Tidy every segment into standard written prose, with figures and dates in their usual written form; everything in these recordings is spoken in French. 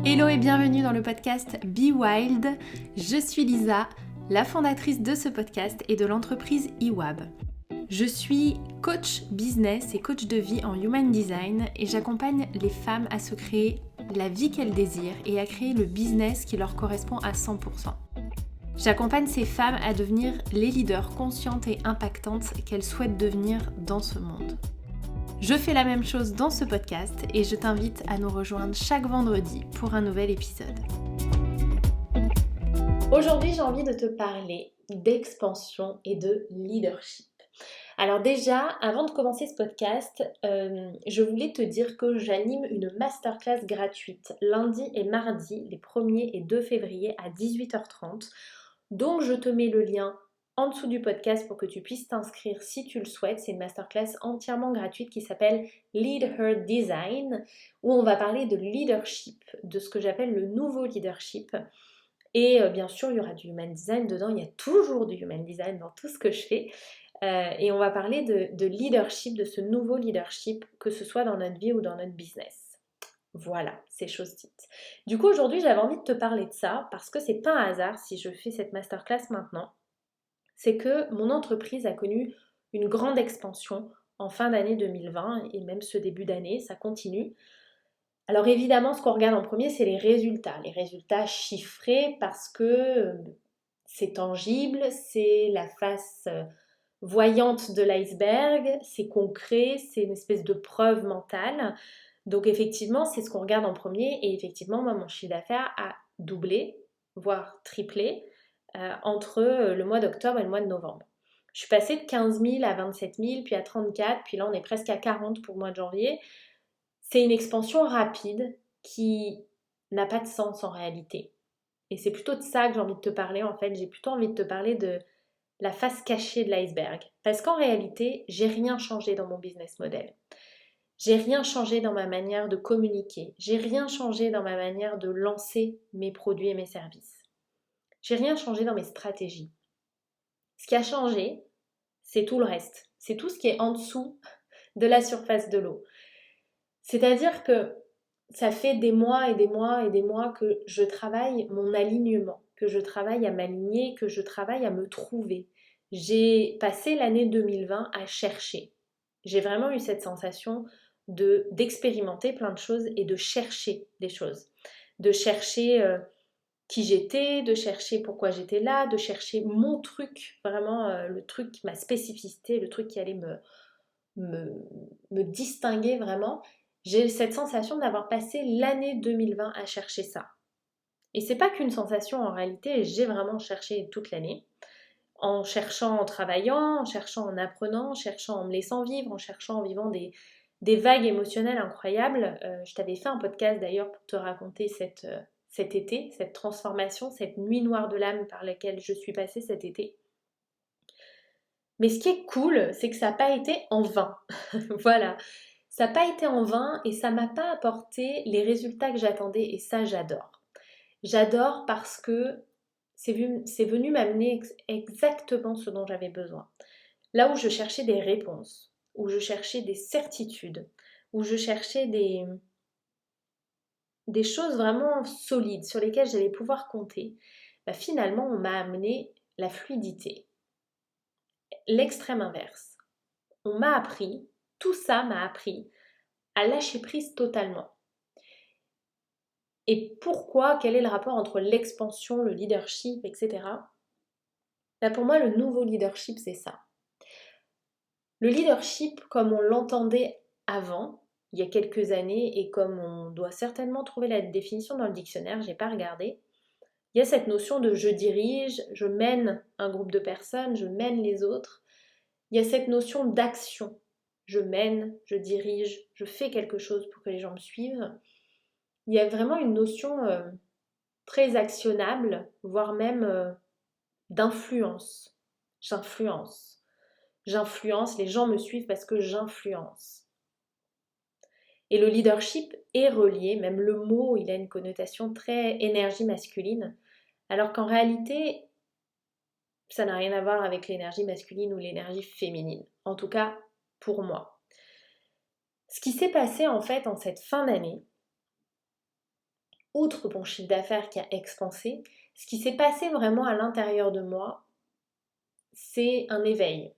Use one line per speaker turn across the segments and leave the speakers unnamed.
Hello et bienvenue dans le podcast Be Wild. Je suis Lisa, la fondatrice de ce podcast et de l'entreprise eWab. Je suis coach business et coach de vie en Human Design et j'accompagne les femmes à se créer la vie qu'elles désirent et à créer le business qui leur correspond à 100%. J'accompagne ces femmes à devenir les leaders conscientes et impactantes qu'elles souhaitent devenir dans ce monde. Je fais la même chose dans ce podcast et je t'invite à nous rejoindre chaque vendredi pour un nouvel épisode. Aujourd'hui, j'ai envie de te parler d'expansion et de leadership. Alors déjà, avant de commencer ce podcast, je voulais te dire que j'anime une masterclass gratuite lundi et mardi, les 1er et 2 février à 18h30. Donc je te mets le lien en dessous du podcast pour que tu puisses t'inscrire si tu le souhaites. C'est une masterclass entièrement gratuite qui s'appelle Lead Her Design, où on va parler de leadership, de ce que j'appelle le nouveau leadership. Et bien sûr, il y aura du Human Design dedans, il y a toujours du Human Design dans tout ce que je fais. Et on va parler de leadership, de ce nouveau leadership, que ce soit dans notre vie ou dans notre business. Voilà, c'est chose dite. Du coup, aujourd'hui, j'avais envie de te parler de ça parce que c'est pas un hasard si je fais cette masterclass maintenant. C'est que mon entreprise a connu une grande expansion en fin d'année 2020 et même ce début d'année, ça continue. Alors évidemment, ce qu'on regarde en premier, c'est les résultats chiffrés parce que c'est tangible, c'est la face voyante de l'iceberg, c'est concret, c'est une espèce de preuve mentale. Donc effectivement, c'est ce qu'on regarde en premier et effectivement, moi, mon chiffre d'affaires a doublé, voire triplé entre le mois d'octobre et le mois de novembre. Je suis passée de 15 000 à 27 000, puis à 34, puis là on est presque à 40 pour le mois de janvier. C'est une expansion rapide qui n'a pas de sens en réalité. Et c'est plutôt de ça que j'ai envie de te parler en fait. J'ai plutôt envie de te parler de la face cachée de l'iceberg. Parce qu'en réalité, j'ai rien changé dans mon business model. J'ai rien changé dans ma manière de communiquer. J'ai rien changé dans ma manière de lancer mes produits et mes services. J'ai rien changé dans mes stratégies. Ce qui a changé, c'est tout le reste. C'est tout ce qui est en dessous de la surface de l'eau. C'est-à-dire que ça fait des mois et des mois et des mois que je travaille mon alignement, que je travaille à m'aligner, que je travaille à me trouver. J'ai passé l'année 2020 à chercher. J'ai vraiment eu cette sensation d'expérimenter plein de choses et de chercher des choses. De chercher qui j'étais, de chercher pourquoi j'étais là, de chercher mon truc, vraiment le truc, ma spécificité, le truc qui allait me distinguer vraiment. J'ai cette sensation d'avoir passé l'année 2020 à chercher ça. Et c'est pas qu'une sensation en réalité, j'ai vraiment cherché toute l'année. En cherchant, en travaillant, en cherchant, en apprenant, en cherchant, en me laissant vivre, en cherchant, en vivant des vagues émotionnelles incroyables. Je t'avais fait un podcast d'ailleurs pour te raconter cet été, cette transformation, cette nuit noire de l'âme par laquelle je suis passée cet été. Mais ce qui est cool, c'est que ça n'a pas été en vain. Voilà. Ça n'a pas été en vain et ça m'a pas apporté les résultats que j'attendais et ça j'adore. J'adore parce que c'est venu m'amener exactement ce dont j'avais besoin. Là où je cherchais des réponses, où je cherchais des certitudes, où je cherchais des choses vraiment solides sur lesquelles j'allais pouvoir compter, bah finalement on m'a amené la fluidité, l'extrême inverse. On m'a appris, tout ça m'a appris à lâcher prise totalement. Et pourquoi, quel est le rapport entre l'expansion, le leadership, etc. Bah pour moi, le nouveau leadership, c'est ça. Le leadership, comme on l'entendait avant, il y a quelques années, et comme on doit certainement trouver la définition dans le dictionnaire, j'ai pas regardé, il y a cette notion de je dirige, je mène un groupe de personnes, je mène les autres. Il y a cette notion d'action. Je mène, je dirige, je fais quelque chose pour que les gens me suivent. Il y a vraiment une notion très actionnable, voire même d'influence. J'influence. J'influence, les gens me suivent parce que j'influence. Et le leadership est relié, même le mot, il a une connotation très énergie masculine, alors qu'en réalité, ça n'a rien à voir avec l'énergie masculine ou l'énergie féminine. En tout cas, pour moi. Ce qui s'est passé en fait en cette fin d'année, outre mon chiffre d'affaires qui a expansé, ce qui s'est passé vraiment à l'intérieur de moi, c'est un éveil,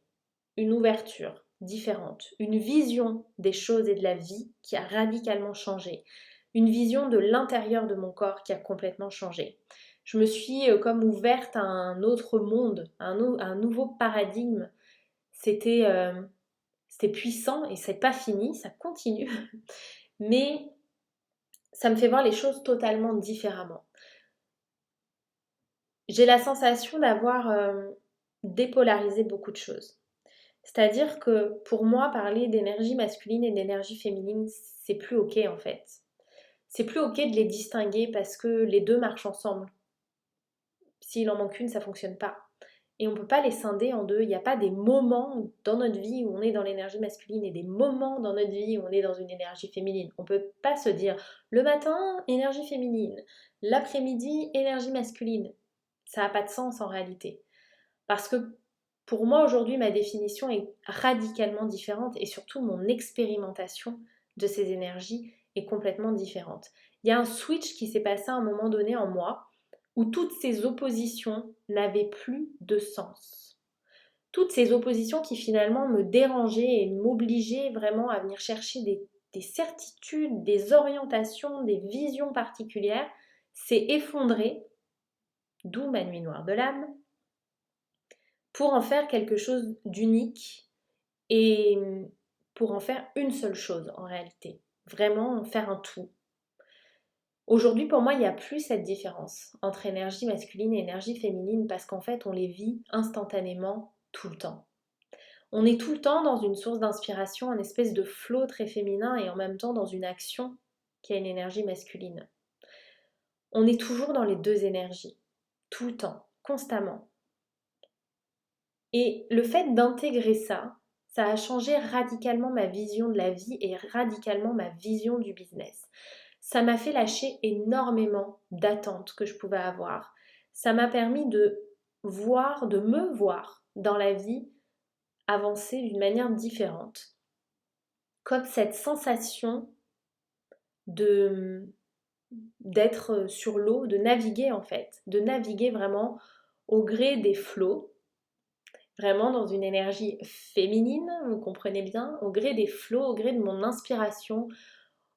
une ouverture différente, une vision des choses et de la vie qui a radicalement changé, une vision de l'intérieur de mon corps qui a complètement changé. Je me suis comme ouverte à un autre monde, à un nouveau paradigme. C'était puissant et c'est pas fini, ça continue, mais ça me fait voir les choses totalement différemment. J'ai la sensation d'avoir dépolarisé beaucoup de choses. C'est-à-dire que pour moi, parler d'énergie masculine et d'énergie féminine, c'est plus ok en fait. C'est plus ok de les distinguer parce que les deux marchent ensemble. S'il en manque une, ça fonctionne pas. Et on ne peut pas les scinder en deux. Il n'y a pas des moments dans notre vie où on est dans l'énergie masculine et des moments dans notre vie où on est dans une énergie féminine. On ne peut pas se dire le matin, énergie féminine, l'après-midi, énergie masculine. Ça n'a pas de sens en réalité. Parce que pour moi aujourd'hui, ma définition est radicalement différente et surtout mon expérimentation de ces énergies est complètement différente. Il y a un switch qui s'est passé à un moment donné en moi où toutes ces oppositions n'avaient plus de sens. Toutes ces oppositions qui finalement me dérangeaient et m'obligeaient vraiment à venir chercher des certitudes, des orientations, des visions particulières, s'est effondré, d'où ma nuit noire de l'âme, pour en faire quelque chose d'unique et pour en faire une seule chose en réalité. Vraiment en faire un tout. Aujourd'hui, pour moi, il n'y a plus cette différence entre énergie masculine et énergie féminine parce qu'en fait, on les vit instantanément tout le temps. On est tout le temps dans une source d'inspiration, un espèce de flot très féminin et en même temps dans une action qui a une énergie masculine. On est toujours dans les deux énergies, tout le temps, constamment. Et le fait d'intégrer ça, ça a changé radicalement ma vision de la vie et radicalement ma vision du business. Ça m'a fait lâcher énormément d'attentes que je pouvais avoir. Ça m'a permis de me voir dans la vie avancer d'une manière différente. Comme cette sensation de d'être sur l'eau, de naviguer en fait, de naviguer vraiment au gré des flots, vraiment dans une énergie féminine, vous comprenez bien, au gré des flots, au gré de mon inspiration,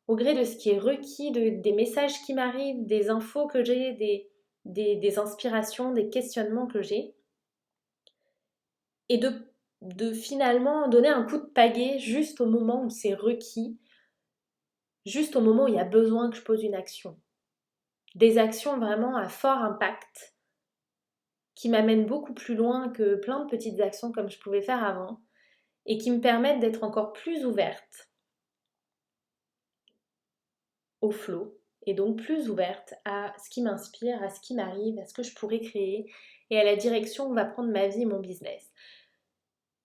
au gré de ce qui est requis, des messages qui m'arrivent, des infos que j'ai, des inspirations, des questionnements que j'ai, et de finalement donner un coup de pagaie juste au moment où c'est requis, juste au moment où il y a besoin que je pose une action. Des actions vraiment à fort impact qui m'amènent beaucoup plus loin que plein de petites actions comme je pouvais faire avant et qui me permettent d'être encore plus ouverte au flow et donc plus ouverte à ce qui m'inspire, à ce qui m'arrive, à ce que je pourrais créer et à la direction où va prendre ma vie et mon business.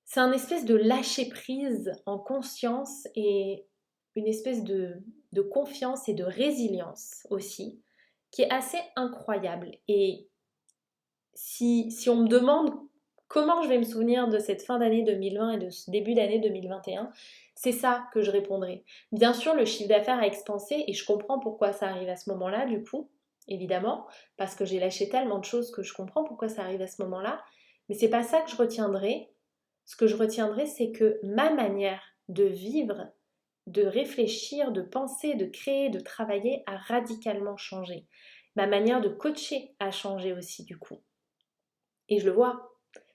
C'est un espèce de lâcher prise en conscience et une espèce de confiance et de résilience aussi qui est assez incroyable. Et si on me demande comment je vais me souvenir de cette fin d'année 2020 et de ce début d'année 2021, c'est ça que je répondrai. Bien sûr, le chiffre d'affaires a expansé et je comprends pourquoi ça arrive à ce moment-là, du coup, évidemment, parce que j'ai lâché tellement de choses que je comprends pourquoi ça arrive à ce moment-là. Mais c'est pas ça que je retiendrai. Ce que je retiendrai, c'est que ma manière de vivre, de réfléchir, de penser, de créer, de travailler a radicalement changé. Ma manière de coacher a changé aussi, du coup. Et je le vois.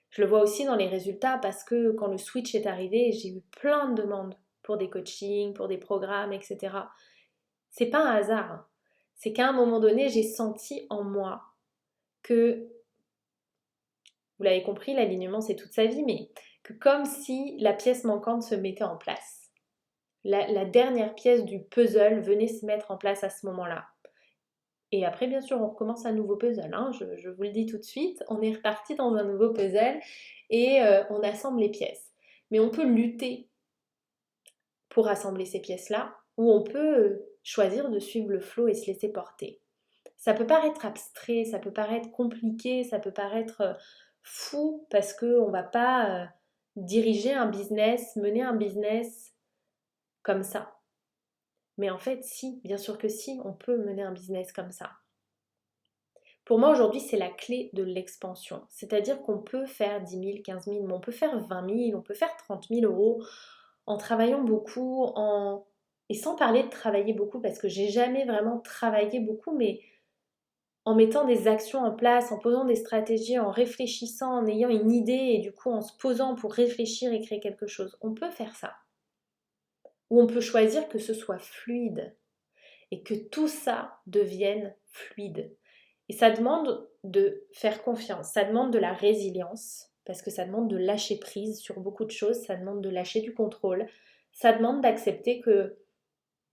Je le vois aussi dans les résultats parce que quand le switch est arrivé, j'ai eu plein de demandes pour des coachings, pour des programmes, etc. C'est pas un hasard. C'est qu'à un moment donné, j'ai senti en moi que, vous l'avez compris, l'alignement c'est toute sa vie, mais que comme si la pièce manquante se mettait en place. La dernière pièce du puzzle venait se mettre en place à ce moment-là. Et après, bien sûr, on recommence un nouveau puzzle. Hein, je vous le dis tout de suite, on est reparti dans un nouveau puzzle et on assemble les pièces. Mais on peut lutter pour assembler ces pièces-là ou on peut choisir de suivre le flow et se laisser porter. Ça peut paraître abstrait, ça peut paraître compliqué, ça peut paraître fou parce qu'on ne va pas diriger un business, mener un business comme ça. Mais en fait, si, bien sûr que si, on peut mener un business comme ça. Pour moi, aujourd'hui, c'est la clé de l'expansion. C'est-à-dire qu'on peut faire 10 000, 15 000, mais on peut faire 20 000, on peut faire 30 000 euros en travaillant beaucoup, et sans parler de travailler beaucoup, parce que j'ai jamais vraiment travaillé beaucoup, mais en mettant des actions en place, en posant des stratégies, en réfléchissant, en ayant une idée et du coup en se posant pour réfléchir et créer quelque chose. On peut faire ça. Ou on peut choisir que ce soit fluide et que tout ça devienne fluide. Et ça demande de faire confiance, ça demande de la résilience, parce que ça demande de lâcher prise sur beaucoup de choses, ça demande de lâcher du contrôle, ça demande d'accepter que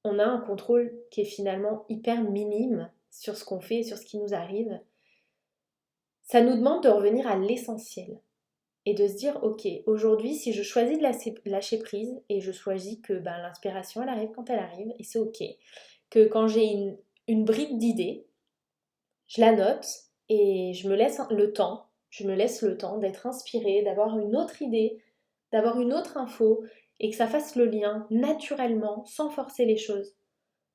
on a un contrôle qui est finalement hyper minime sur ce qu'on fait et sur ce qui nous arrive. Ça nous demande de revenir à l'essentiel et de se dire, ok, aujourd'hui, si je choisis de lâcher prise et je choisis que l'inspiration, elle arrive quand elle arrive, et c'est ok, que quand j'ai une bride d'idée, je la note et je me laisse le temps d'être inspirée, d'avoir une autre idée, d'avoir une autre info et que ça fasse le lien naturellement, sans forcer les choses.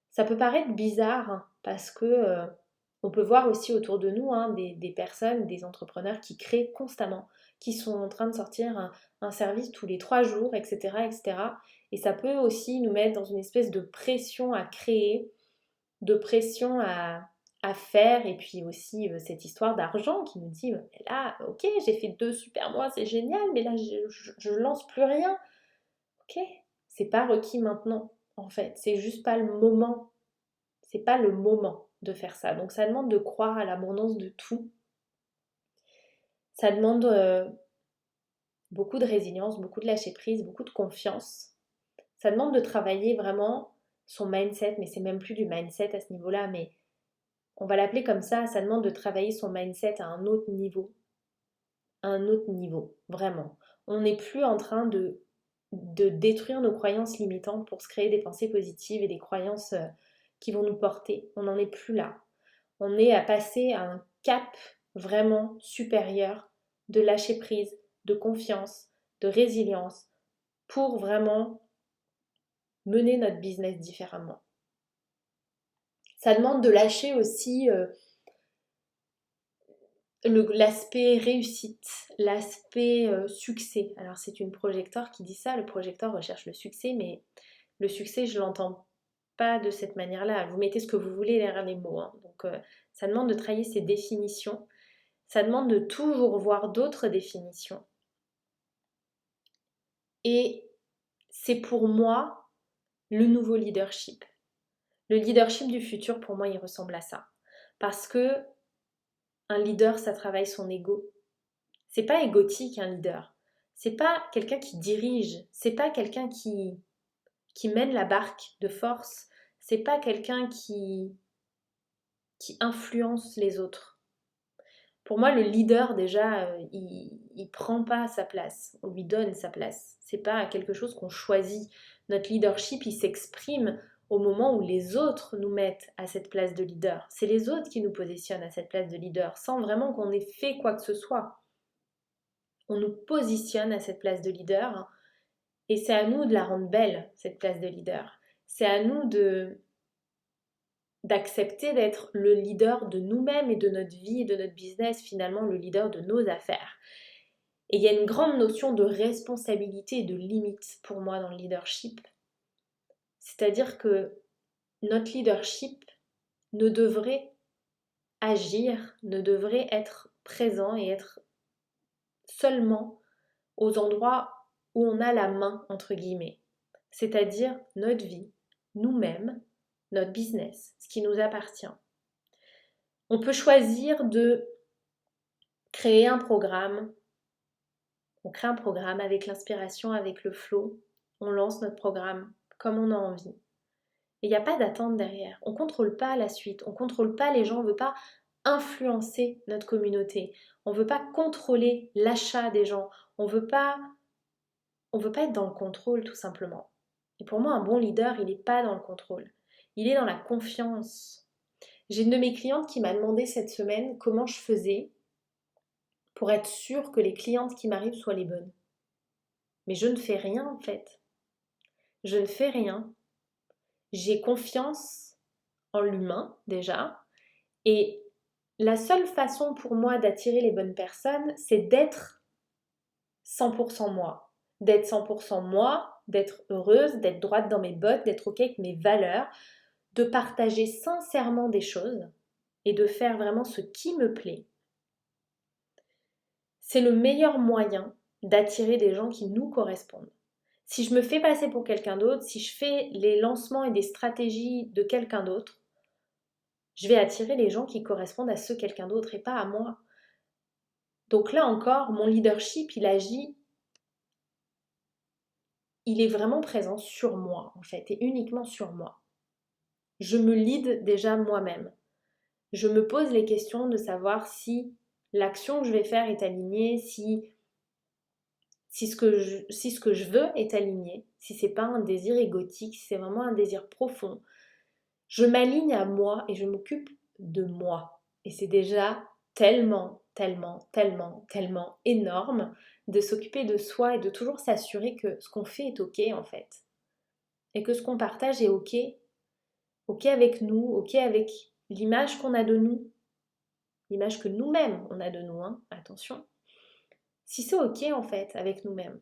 Ça peut paraître bizarre parce que on peut voir aussi autour de nous des personnes, des entrepreneurs qui créent constamment, qui sont en train de sortir un service tous les 3 jours, etc., etc. Et cetera. Et ça peut aussi nous mettre dans une espèce de pression à créer, de pression à faire, et puis aussi cette histoire d'argent qui nous dit, là, ok, j'ai fait 2 super mois, c'est génial, mais là, je lance plus rien. Ok, c'est pas requis maintenant, en fait, c'est juste pas le moment. C'est pas le moment de faire ça. Donc ça demande de croire à l'abondance de tout. Ça demande beaucoup de résilience, beaucoup de lâcher prise, beaucoup de confiance. Ça demande de travailler vraiment son mindset, mais c'est même plus du mindset à ce niveau-là, mais on va l'appeler comme ça demande de travailler son mindset à un autre niveau. À un autre niveau, vraiment. On n'est plus en train de détruire nos croyances limitantes pour se créer des pensées positives et des croyances qui vont nous porter. On n'en est plus là. On est à passer à un cap vraiment supérieur de lâcher prise, de confiance, de résilience pour vraiment mener notre business différemment. Ça demande de lâcher aussi l'aspect réussite, l'aspect succès. Alors c'est une projecteur qui dit ça, le projecteur recherche le succès, mais le succès, je l'entends pas de cette manière-là. Vous mettez ce que vous voulez derrière les mots. Donc ça demande de travailler ces définitions. Ça demande de toujours voir d'autres définitions. Et c'est pour moi le nouveau leadership. Le leadership du futur, pour moi, il ressemble à ça. Parce que un leader, ça travaille son ego. C'est pas égotique un leader. C'est pas quelqu'un qui dirige. C'est pas quelqu'un qui mène la barque de force. C'est pas quelqu'un qui influence les autres. Pour moi, le leader, déjà, il prend pas sa place. On lui donne sa place. C'est pas quelque chose qu'on choisit. Notre leadership, il s'exprime au moment où les autres nous mettent à cette place de leader. C'est les autres qui nous positionnent à cette place de leader, sans vraiment qu'on ait fait quoi que ce soit. On nous positionne à cette place de leader, et c'est à nous de la rendre belle, cette place de leader. C'est à nous d'accepter d'être le leader de nous-mêmes et de notre vie et de notre business, finalement le leader de nos affaires. Et il y a une grande notion de responsabilité et de limite pour moi dans le leadership. C'est-à-dire que notre leadership ne devrait agir, ne devrait être présent et être seulement aux endroits où on a la main, entre guillemets. C'est-à-dire notre vie, nous-mêmes, notre business, ce qui nous appartient. On peut choisir de créer un programme. On crée un programme avec l'inspiration, avec le flow. On lance notre programme comme on a envie. Et il n'y a pas d'attente derrière. On ne contrôle pas la suite. On ne contrôle pas les gens. On ne veut pas influencer notre communauté. On ne veut pas contrôler l'achat des gens. On ne veut pas être dans le contrôle tout simplement. Et pour moi, un bon leader, il n'est pas dans le contrôle. Il est dans la confiance. J'ai une de mes clientes qui m'a demandé cette semaine comment je faisais pour être sûre que les clientes qui m'arrivent soient les bonnes. Mais je ne fais rien en fait. Je ne fais rien. j'ai confiance en l'humain déjà. Et la seule façon pour moi d'attirer les bonnes personnes, c'est d'être 100% moi. D'être 100% moi, d'être heureuse, d'être droite dans mes bottes, d'être OK avec mes valeurs, de partager sincèrement des choses et de faire vraiment ce qui me plaît. C'est le meilleur moyen d'attirer des gens qui nous correspondent. Si je me fais passer pour quelqu'un d'autre, si je fais les lancements et des stratégies de quelqu'un d'autre, je vais attirer les gens qui correspondent à ce quelqu'un d'autre et pas à moi. Donc là encore, mon leadership, il agit, il est vraiment présent sur moi en fait, et uniquement sur moi. Je me lead déjà moi-même. Je me pose les questions de savoir si l'action que je vais faire est alignée, si ce que je veux est aligné, si c'est pas un désir égotique, si c'est vraiment un désir profond. Je m'aligne à moi et je m'occupe de moi. Et c'est déjà tellement, tellement, tellement, tellement énorme de s'occuper de soi et de toujours s'assurer que ce qu'on fait est OK en fait. Et que ce qu'on partage est OK. OK avec nous, OK avec l'image qu'on a de nous. L'image que nous-mêmes on a de nous, hein, attention. Si c'est OK en fait avec nous-mêmes.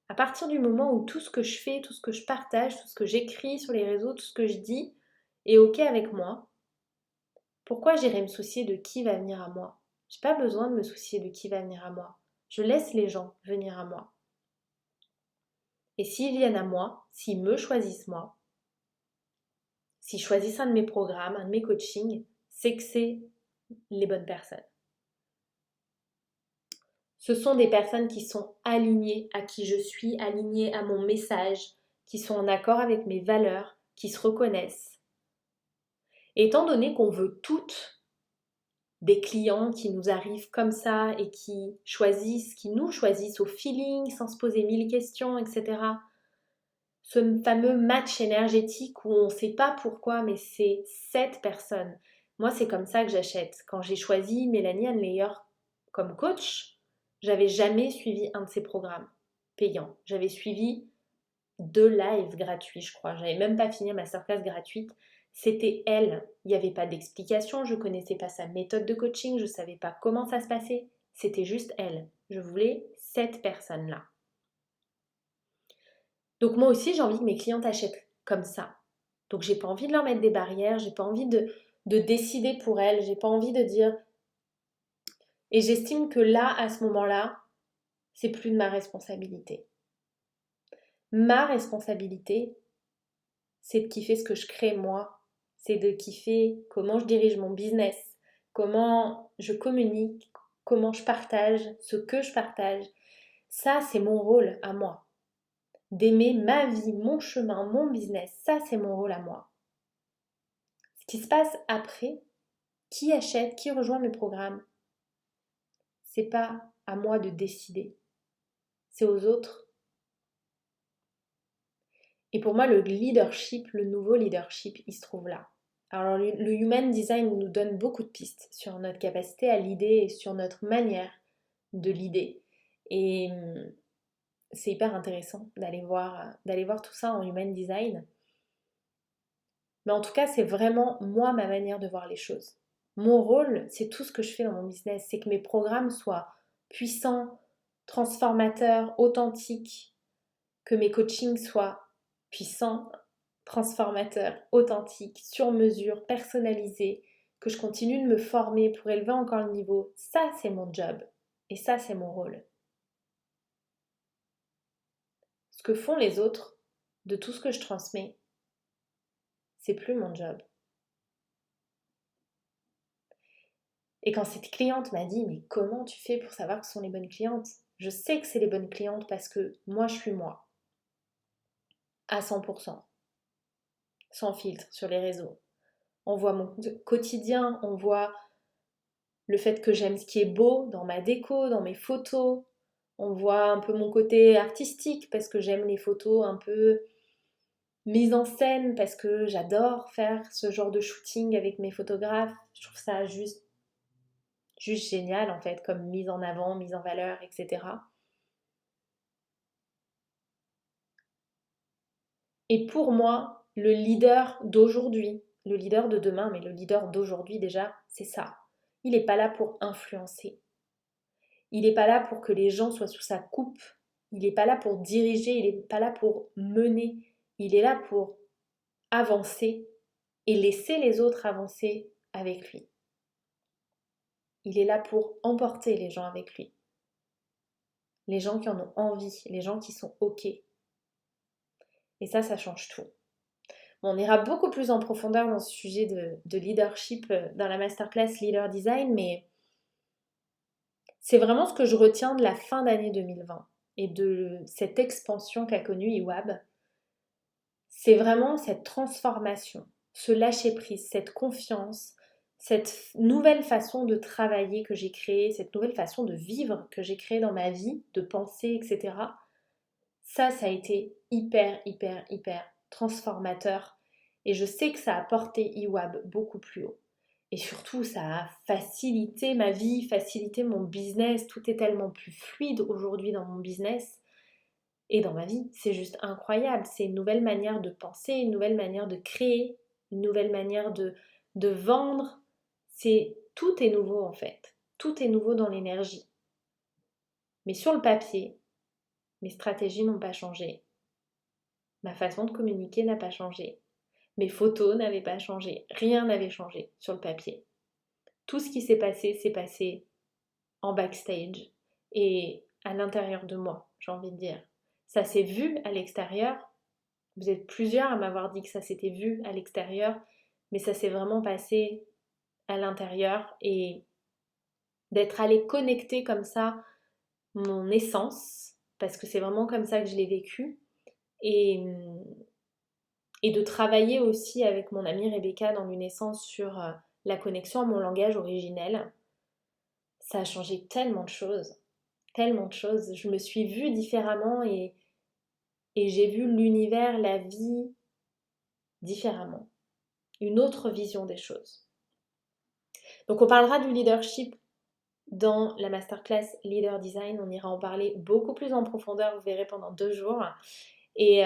À partir du moment où tout ce que je fais, tout ce que je partage, tout ce que j'écris sur les réseaux, tout ce que je dis est OK avec moi, pourquoi j'irais me soucier de qui va venir à moi? J'ai pas besoin de me soucier de qui va venir à moi. Je laisse les gens venir à moi. Et s'ils viennent à moi, s'ils me choisissent moi, s'ils choisissent un de mes programmes, un de mes coachings, c'est que c'est les bonnes personnes. Ce sont des personnes qui sont alignées à qui je suis, alignées à mon message, qui sont en accord avec mes valeurs, qui se reconnaissent. Et étant donné qu'on veut toutes des clients qui nous arrivent comme ça et qui nous choisissent au feeling, sans se poser mille questions, etc. Ce fameux match énergétique où on ne sait pas pourquoi, mais c'est cette personne. Moi, c'est comme ça que j'achète. Quand j'ai choisi Mélanie Hanleyer comme coach, j'avais jamais suivi un de ses programmes payants. J'avais suivi 2 lives gratuits, je crois. J'avais même pas fini ma masterclass gratuite. C'était elle. Il n'y avait pas d'explication, je ne connaissais pas sa méthode de coaching, je ne savais pas comment ça se passait. C'était juste elle. Je voulais cette personne-là. Donc moi aussi, j'ai envie que mes clientes achètent comme ça. Donc j'ai pas envie de leur mettre des barrières, j'ai pas envie de décider pour elles, j'ai pas envie de dire... Et j'estime que là, à ce moment-là, c'est plus de ma responsabilité. Ma responsabilité, c'est de kiffer ce que je crée moi, c'est de kiffer comment je dirige mon business, comment je communique, comment je partage, ce que je partage. Ça, c'est mon rôle à moi. D'aimer ma vie, mon chemin, mon business, ça, c'est mon rôle à moi. Ce qui se passe après, qui achète, qui rejoint mes programmes, c'est pas à moi de décider, c'est aux autres. Et pour moi, le leadership, le nouveau leadership, il se trouve là. Alors le Human Design nous donne beaucoup de pistes sur notre capacité à leader et sur notre manière de leader. Et c'est hyper intéressant d'aller voir tout ça en Human Design. Mais en tout cas, c'est vraiment moi, ma manière de voir les choses. Mon rôle, c'est tout ce que je fais dans mon business, c'est que mes programmes soient puissants, transformateurs, authentiques, que mes coachings soient puissants, transformateurs, authentiques, sur mesure, personnalisés, que je continue de me former pour élever encore le niveau. Ça, c'est mon job. Et ça, c'est mon rôle. Ce que font les autres de tout ce que je transmets, c'est plus mon job. Et quand cette cliente m'a dit, mais comment tu fais pour savoir que ce sont les bonnes clientes? Je sais que c'est les bonnes clientes parce que moi, je suis moi. À 100%. Sans filtre sur les réseaux. On voit mon quotidien, on voit le fait que j'aime ce qui est beau dans ma déco, dans mes photos. On voit un peu mon côté artistique parce que j'aime les photos un peu mises en scène, parce que j'adore faire ce genre de shooting avec mes photographes. Je trouve ça juste génial en fait, comme mise en avant, mise en valeur, etc. Et pour moi, le leader d'aujourd'hui, le leader de demain, mais le leader d'aujourd'hui déjà, c'est ça. Il n'est pas là pour influencer. Il n'est pas là pour que les gens soient sous sa coupe. Il n'est pas là pour diriger, il n'est pas là pour mener. Il est là pour avancer et laisser les autres avancer avec lui. Il est là pour emporter les gens avec lui. Les gens qui en ont envie, les gens qui sont OK. Et ça change tout. Bon, on ira beaucoup plus en profondeur dans ce sujet de leadership dans la masterclass Leader Design, mais c'est vraiment ce que je retiens de la fin d'année 2020 et de cette expansion qu'a connue IWAB. C'est vraiment cette transformation, ce lâcher-prise, cette confiance, cette nouvelle façon de travailler que j'ai créée, cette nouvelle façon de vivre que j'ai créée dans ma vie, de penser, etc. Ça a été hyper transformateur. Et je sais que ça a porté IWAB beaucoup plus haut. Et surtout, ça a facilité ma vie, facilité mon business. Tout est tellement plus fluide aujourd'hui dans mon business et dans ma vie. C'est juste incroyable. C'est une nouvelle manière de penser, une nouvelle manière de créer, une nouvelle manière de vendre. Tout est nouveau en fait. Tout est nouveau dans l'énergie. Mais sur le papier, mes stratégies n'ont pas changé. Ma façon de communiquer n'a pas changé. Mes photos n'avaient pas changé. Rien n'avait changé sur le papier. Tout ce qui s'est passé en backstage et à l'intérieur de moi, j'ai envie de dire. Ça s'est vu à l'extérieur. Vous êtes plusieurs à m'avoir dit que ça s'était vu à l'extérieur, mais ça s'est vraiment passé à l'intérieur et d'être allé connecter comme ça mon essence, parce que c'est vraiment comme ça que je l'ai vécu, et de travailler aussi avec mon amie Rebecca dans l'Unescence sur la connexion à mon langage originel. Ça a changé tellement de choses. Je me suis vue différemment et j'ai vu l'univers, la vie différemment. Une autre vision des choses. Donc on parlera du leadership dans la masterclass Leader Design. On ira en parler beaucoup plus en profondeur, vous verrez, pendant 2 jours. Et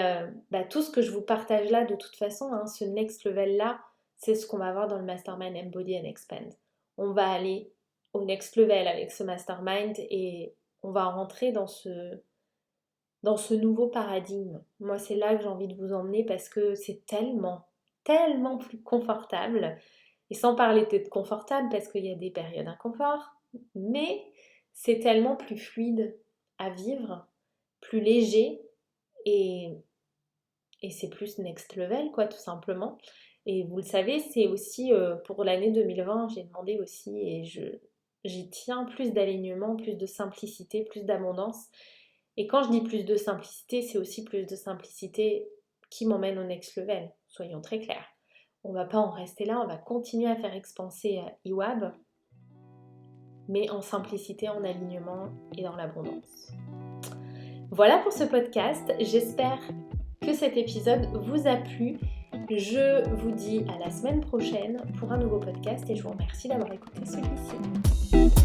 tout ce que je vous partage là, de toute façon, ce next level là, c'est ce qu'on va voir dans le mastermind Embody and Expand. On va aller au next level avec ce mastermind et on va rentrer dans ce nouveau paradigme. Moi, c'est là que j'ai envie de vous emmener parce que c'est tellement plus confortable. Et sans parler d'être confortable parce qu'il y a des périodes d'inconfort, mais c'est tellement plus fluide à vivre, plus léger et c'est plus next level, quoi, tout simplement. Et vous le savez, c'est aussi pour l'année 2020, j'ai demandé aussi et j'y tiens plus d'alignement, plus de simplicité, plus d'abondance. Et quand je dis plus de simplicité, c'est aussi plus de simplicité qui m'emmène au next level, soyons très clairs. On ne va pas en rester là, on va continuer à faire expanser IWAB, mais en simplicité, en alignement et dans l'abondance. Voilà pour ce podcast, j'espère que cet épisode vous a plu. Je vous dis à la semaine prochaine pour un nouveau podcast et je vous remercie d'avoir écouté celui-ci.